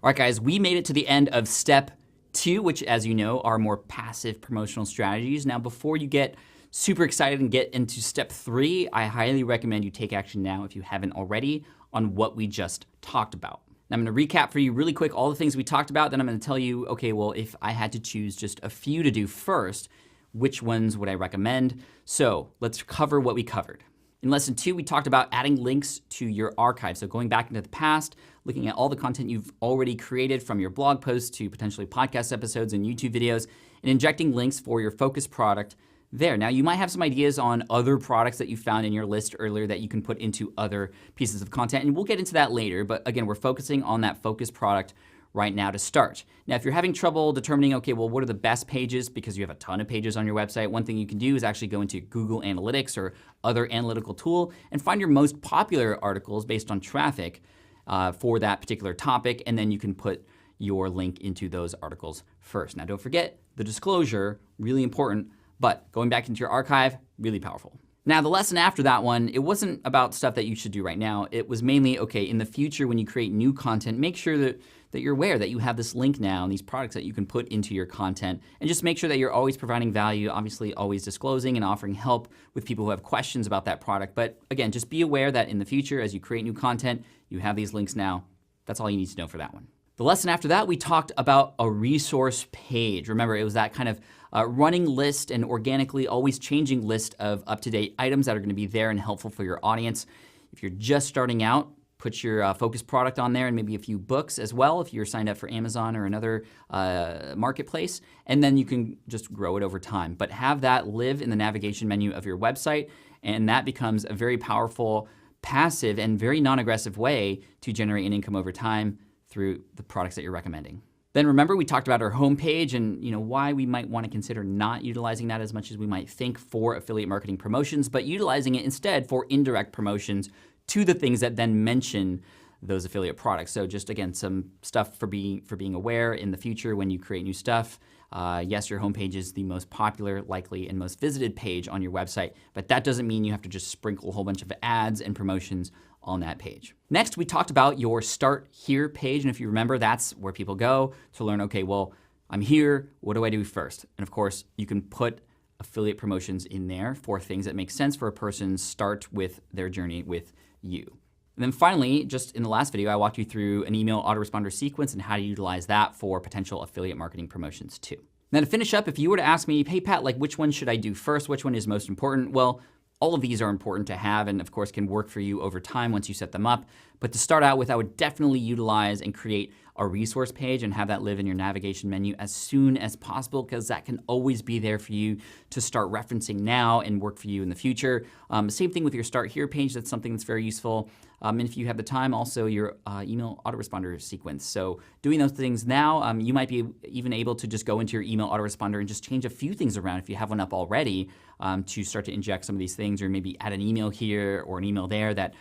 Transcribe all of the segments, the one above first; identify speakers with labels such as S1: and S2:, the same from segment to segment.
S1: All right, guys, we made it to the end of step 2, which, as you know, are more passive promotional strategies. Now, before you get super excited and get into step 3, I highly recommend you take action now if you haven't already on what we just talked about. Now, I'm going to recap for you really quick all the things we talked about. Then I'm going to tell you, okay, well, if I had to choose just a few to do first, which ones would I recommend? So let's cover what we covered. In lesson 2, we talked about adding links to your archive. So going back into the past, looking at all the content you've already created from your blog posts to potentially podcast episodes and YouTube videos, and injecting links for your focus product there. Now, you might have some ideas on other products that you found in your list earlier that you can put into other pieces of content, and we'll get into that later. But again, we're focusing on that focus product right now to start. Now, if you're having trouble determining, okay, well, what are the best pages because you have a ton of pages on your website, one thing you can do is actually go into Google Analytics or other analytical tool and find your most popular articles based on traffic for that particular topic, and then you can put your link into those articles first. Now, don't forget the disclosure, really important, but going back into your archive, really powerful. Now, the lesson after that one, it wasn't about stuff that you should do right now. It was mainly, okay, in the future when you create new content, make sure that you're aware that you have this link now and these products that you can put into your content, and just make sure that you're always providing value, obviously always disclosing and offering help with people who have questions about that product. But again, just be aware that in the future, as you create new content, you have these links now. That's all you need to know for that one. The lesson after that, we talked about a resource page. Remember, it was that kind of running list and organically always changing list of up-to-date items that are going to be there and helpful for your audience. If you're just starting out, put your focus product on there and maybe a few books as well if you're signed up for Amazon or another marketplace, and then you can just grow it over time. But have that live in the navigation menu of your website, and that becomes a very powerful, passive, and very non-aggressive way to generate an income over time through the products that you're recommending. Then remember, we talked about our homepage and why we might want to consider not utilizing that as much as we might think for affiliate marketing promotions, but utilizing it instead for indirect promotions to the things that then mention those affiliate products. So just again, some stuff for being aware in the future when you create new stuff. Yes, your homepage is the most popular, likely, and most visited page on your website, but that doesn't mean you have to just sprinkle a whole bunch of ads and promotions on that page. Next, we talked about your Start Here page, and if you remember, that's where people go to learn, okay, well, I'm here, what do I do first? And of course, you can put affiliate promotions in there for things that make sense for a person's start with their journey with you. And then finally, just in the last video, I walked you through an email autoresponder sequence and how to utilize that for potential affiliate marketing promotions too. Now to finish up, if you were to ask me, hey Pat, like which one should I do first? Which one is most important? Well, all of these are important to have and of course can work for you over time once you set them up. But to start out with, I would definitely utilize and create a resource page and have that live in your navigation menu as soon as possible, because that can always be there for you to start referencing now and work for you in the future. Same thing with your Start Here page. That's something that's very useful. And if you have the time, also your email autoresponder sequence. So doing those things now, you might be even able to just go into your email autoresponder and just change a few things around if you have one up already to start to inject some of these things, or maybe add an email here or an email there that,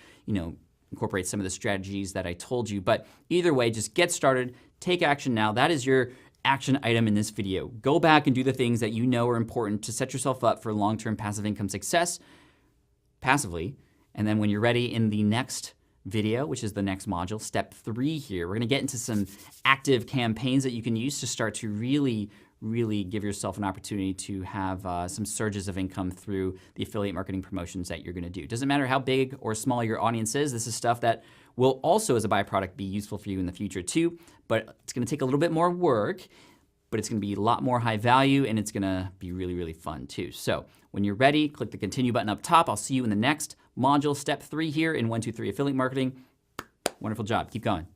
S1: incorporate some of the strategies that I told you. But either way, just get started, take action now. That is your action item in this video. Go back and do the things that you know are important to set yourself up for long-term passive income success passively. And then when you're ready in the next video, which is the next module, step 3 here, we're gonna get into some active campaigns that you can use to start to really give yourself an opportunity to have some surges of income through the affiliate marketing promotions that you're gonna do. Doesn't matter how big or small your audience is, this is stuff that will also as a byproduct be useful for you in the future too, but it's gonna take a little bit more work, but it's gonna be a lot more high value and it's gonna be really fun too. So when you're ready, click the continue button up top. I'll see you in the next module, step 3 here in 1, 2, 3 affiliate marketing. Wonderful job, keep going.